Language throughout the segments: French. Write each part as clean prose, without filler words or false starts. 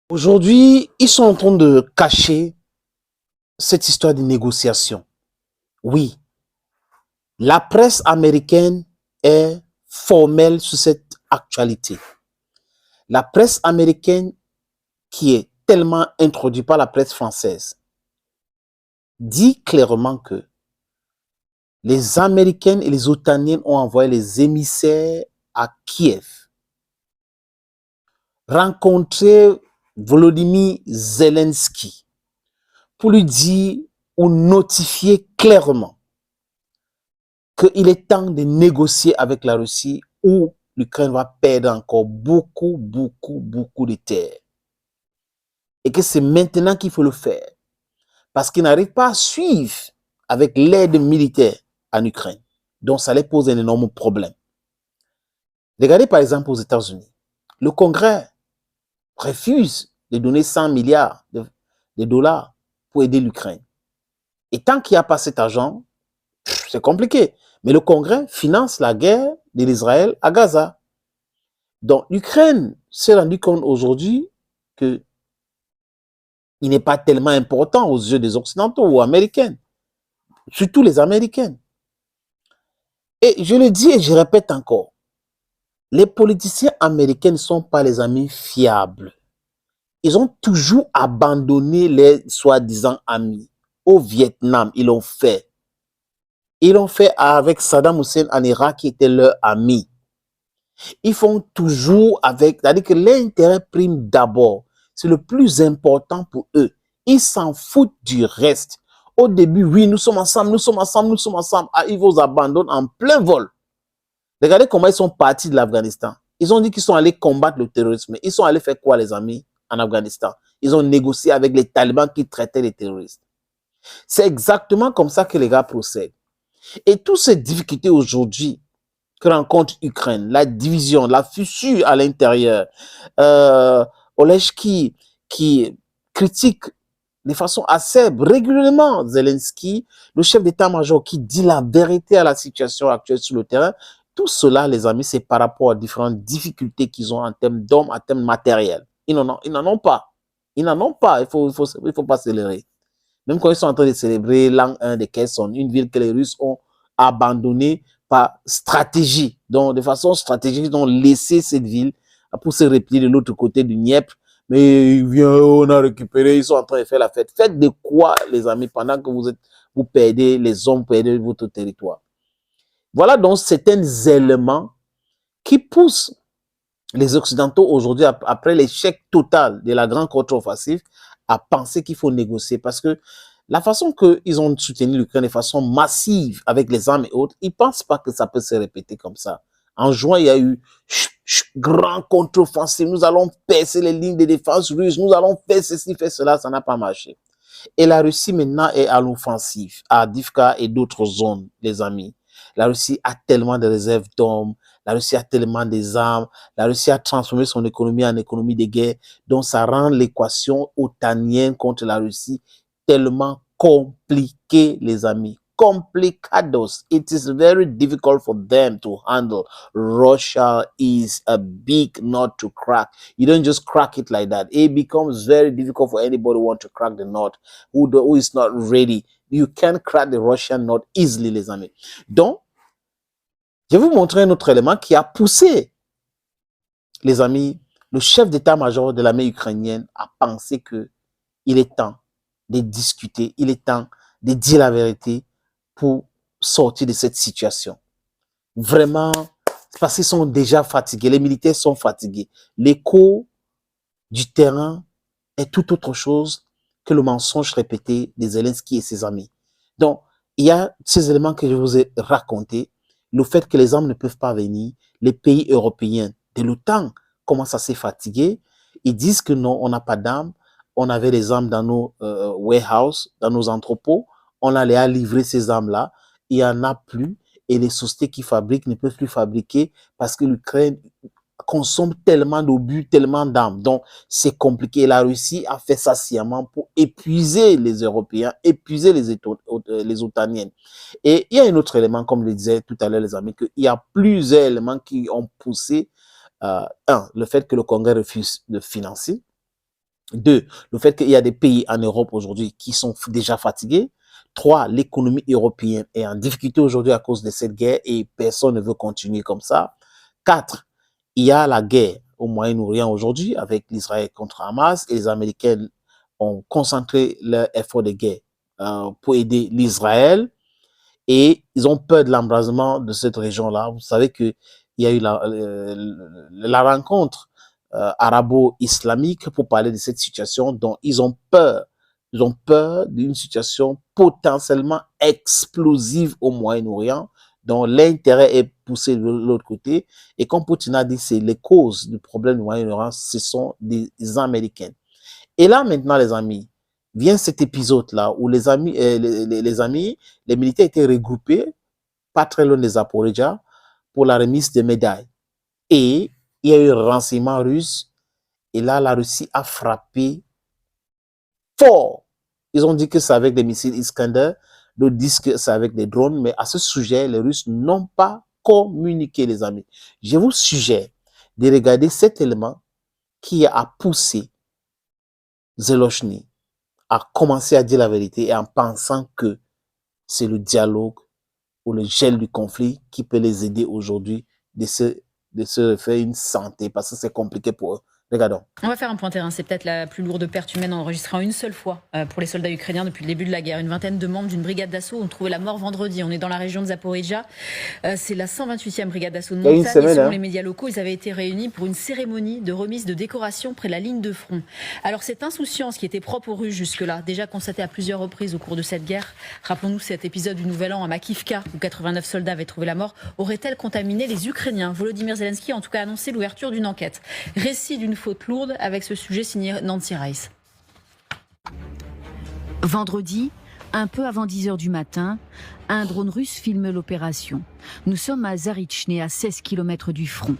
Aujourd'hui, ils sont en train de cacher cette histoire de négociation. Oui, la presse américaine est formelle sur cette actualité. La presse américaine, qui est tellement introduite par la presse française, dit clairement que les Américaines et les Otaniennes ont envoyé les émissaires à Kiev rencontrer Volodymyr Zelensky pour lui dire ou notifier clairement qu'il est temps de négocier avec la Russie ou l'Ukraine va perdre encore beaucoup de terres. Et que c'est maintenant qu'il faut le faire. Parce qu'ils n'arrivent pas à suivre avec l'aide militaire en Ukraine. Donc ça les pose un énorme problème. Regardez par exemple aux États-Unis. Le Congrès refuse de donner 100 milliards de dollars pour aider l'Ukraine. Et tant qu'il n'y a pas cet argent, c'est compliqué. Mais le Congrès finance la guerre de l'Israël à Gaza. Donc l'Ukraine s'est rendu compte aujourd'hui qu'il n'est pas tellement important aux yeux des Occidentaux ou Américains, surtout les Américains. Et je le dis et je répète encore, les politiciens américains ne sont pas les amis fiables. Ils ont toujours abandonné les soi-disant amis. Au Vietnam, ils l'ont fait. Ils l'ont fait avec Saddam Hussein en Irak, qui était leur ami. Ils font toujours avec, c'est-à-dire que l'intérêt prime d'abord. C'est le plus important pour eux. Ils s'en foutent du reste. Au début, oui, nous sommes ensemble, nous sommes ensemble, nous sommes ensemble. Ah, ils vous abandonnent en plein vol. Regardez comment ils sont partis de l'Afghanistan. Ils ont dit qu'ils sont allés combattre le terrorisme. Ils sont allés faire quoi, les amis, en Afghanistan? Ils ont négocié avec les talibans qui traitaient les terroristes. C'est exactement comme ça que les gars procèdent. Et toutes ces difficultés aujourd'hui que rencontre l'Ukraine, la division, la fissure à l'intérieur, Oleski qui critique de façon acerbe régulièrement Zelensky, le chef d'état-major qui dit la vérité à la situation actuelle sur le terrain, tout cela, les amis, c'est par rapport à différentes difficultés qu'ils ont en termes d'hommes, en termes matériels. Ils n'en ont pas. Ils n'en ont pas. Il faut pas célébrer. Même quand ils sont en train de célébrer l'an 1 de Kherson, une ville que les Russes ont abandonnée par stratégie. Donc, de façon stratégique, ils ont laissé cette ville pour se replier de l'autre côté du Dniepr. Mais on a récupéré, ils sont en train de faire la fête. Faites de quoi, les amis, pendant que vous perdez les hommes, vous perdez votre territoire. Voilà donc certains éléments qui poussent les Occidentaux aujourd'hui, après l'échec total de la grande contre-offensive, à penser qu'il faut négocier. Parce que la façon qu'ils ont soutenu l'Ukraine de façon massive avec les armes et autres, ils ne pensent pas que ça peut se répéter comme ça. En juin, il y a eu grand contre-offensive, nous allons percer les lignes de défense russes, nous allons faire ceci, faire cela, ça n'a pas marché. Et la Russie maintenant est à l'offensive, à Divka et d'autres zones, les amis. La Russie a tellement de réserves d'hommes, la Russie a tellement des armes, la Russie a transformé son économie en économie de guerre, donc ça rend l'équation otanienne contre la Russie tellement compliquée, les amis. Complicados. It is very difficult for them to handle. Russia is a big nut to crack. You don't just crack it like that. It becomes very difficult for anybody who want to crack the nut, who is not ready. You can't crack the Russian nut easily, les amis. Donc, je vais vous montrer un autre élément qui a poussé, les amis, le chef d'état-major de l'armée ukrainienne à penser qu'il est temps de discuter, il est temps de dire la vérité pour sortir de cette situation. Vraiment, parce qu'ils sont déjà fatigués, les militaires sont fatigués. L'écho du terrain est tout autre chose que le mensonge répété de Zelensky et ses amis. Donc, il y a ces éléments que je vous ai racontés, le fait que les armes ne peuvent pas venir, les pays européens de l'OTAN commencent à se fatiguer, ils disent que non, on n'a pas d'armes, on avait des armes dans nos warehouses, dans nos entrepôts, on allait à livrer ces armes-là, il n'y en a plus, et les sociétés qui fabriquent ne peuvent plus fabriquer parce que l'Ukraine consomme tellement d'obus, tellement d'armes. Donc, c'est compliqué. La Russie a fait ça sciemment pour épuiser les Européens, épuiser les Otaniennes. Et il y a un autre élément, comme je le disais tout à l'heure, les amis, qu'il y a plusieurs éléments qui ont poussé, le fait que le Congrès refuse de financer. 2, le fait qu'il y a des pays en Europe aujourd'hui qui sont déjà fatigués. 3, l'économie européenne est en difficulté aujourd'hui à cause de cette guerre et personne ne veut continuer comme ça. 4, il y a la guerre au Moyen-Orient aujourd'hui avec l'Israël contre Hamas et les Américains ont concentré leur effort de guerre pour aider l'Israël et ils ont peur de l'embrasement de cette région-là. Vous savez qu'il y a eu la rencontre arabo-islamique pour parler de cette situation dont ils ont peur. Ils ont peur d'une situation potentiellement explosive au Moyen-Orient, dont l'intérêt est poussé de l'autre côté. Et comme Poutine a dit, c'est les causes du problème du Moyen-Orient, ce sont des Américains. Et là, maintenant, les amis, vient cet épisode-là où les amis, les militaires étaient regroupés, pas très loin des Zaporizhzhia, pour la remise des médailles. Et il y a eu un renseignement russe. Et là, la Russie a frappé fort. Ils ont dit que c'est avec des missiles Iskander, d'autres disent que c'est avec des drones, mais à ce sujet, les Russes n'ont pas communiqué, les amis. Je vous suggère de regarder cet élément qui a poussé Zelensky à commencer à dire la vérité et en pensant que c'est le dialogue ou le gel du conflit qui peut les aider aujourd'hui de se faire une santé parce que c'est compliqué pour eux. Regardons. On va faire un point terrain. C'est peut-être la plus lourde perte humaine enregistrée en une seule fois pour les soldats ukrainiens depuis le début de la guerre. Une vingtaine de membres d'une brigade d'assaut ont trouvé la mort vendredi. On est dans la région de Zaporizhzhia. C'est la 128e brigade d'assaut de montagne. Et selon les médias locaux, ils avaient été réunis pour une cérémonie de remise de décoration près de la ligne de front. Alors cette insouciance qui était propre aux Russes jusque-là, déjà constatée à plusieurs reprises au cours de cette guerre, rappelons-nous cet épisode du Nouvel An à Makivka où 89 soldats avaient trouvé la mort, aurait-elle contaminé les Ukrainiens? Volodymyr Zelensky a en tout cas annoncé l'ouverture d'une enquête. Récit d'une faute lourde avec ce sujet signé Nancy Rice. Vendredi, un peu avant 10 h du matin, un drone russe filme l'opération. Nous sommes à Zarychny, à 16 km du front.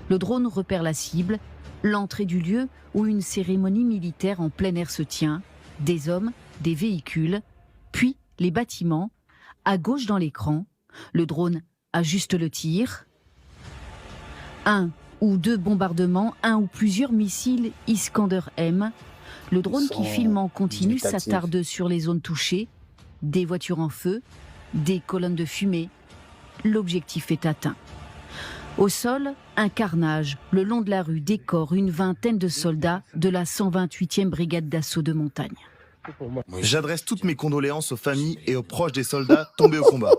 Le drone repère la cible, l'entrée du lieu où une cérémonie militaire en plein air se tient, des hommes, des véhicules, puis les bâtiments. À gauche dans l'écran, le drone ajuste le tir. Un ou deux bombardements, un ou plusieurs missiles Iskander-M. Le drone qui filme en continu s'attarde sur les zones touchées, des voitures en feu, des colonnes de fumée. L'objectif est atteint. Au sol, un carnage. Le long de la rue décore une vingtaine de soldats de la 128e brigade d'assaut de montagne. J'adresse toutes mes condoléances aux familles et aux proches des soldats tombés au combat.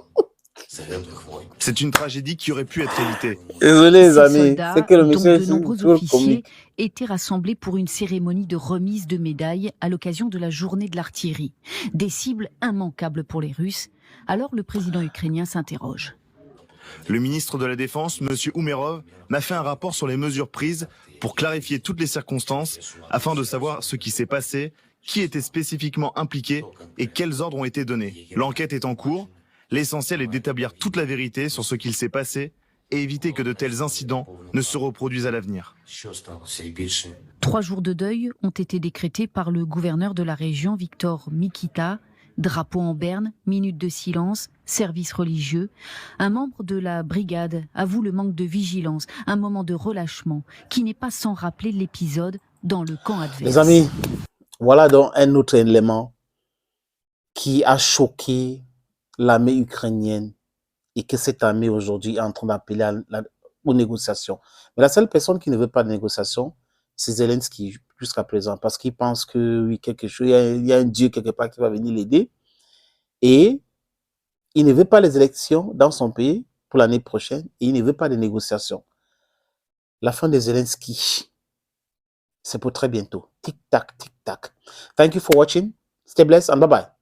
C'est une tragédie qui aurait pu être évitée. Désolé les amis, soldats, c'est que le monsieur dont de nombreux officiers étaient rassemblés pour une cérémonie de remise de médailles à l'occasion de la journée de l'artillerie. Des cibles immanquables pour les Russes. Alors le président ukrainien s'interroge. Le ministre de la Défense, M. Umerov, m'a fait un rapport sur les mesures prises pour clarifier toutes les circonstances afin de savoir ce qui s'est passé, qui était spécifiquement impliqué et quels ordres ont été donnés. L'enquête est en cours. L'essentiel est d'établir toute la vérité sur ce qu'il s'est passé et éviter que de tels incidents ne se reproduisent à l'avenir. 3 jours de deuil ont été décrétés par le gouverneur de la région, Victor Mikita. Drapeau en berne, minute de silence, service religieux. Un membre de la brigade avoue le manque de vigilance, un moment de relâchement qui n'est pas sans rappeler l'épisode dans le camp adverse. Les amis, voilà donc un autre élément qui a choqué l'armée ukrainienne et que cette armée aujourd'hui est en train d'appeler aux négociations. Mais la seule personne qui ne veut pas de négociation, c'est Zelensky jusqu'à présent, parce qu'il pense que oui, quelque chose, il y a un Dieu quelque part qui va venir l'aider. Et il ne veut pas les élections dans son pays pour l'année prochaine et il ne veut pas de négociations. La fin de Zelensky, c'est pour très bientôt. Tic-tac, tic-tac. Thank you for watching. Stay blessed and bye-bye.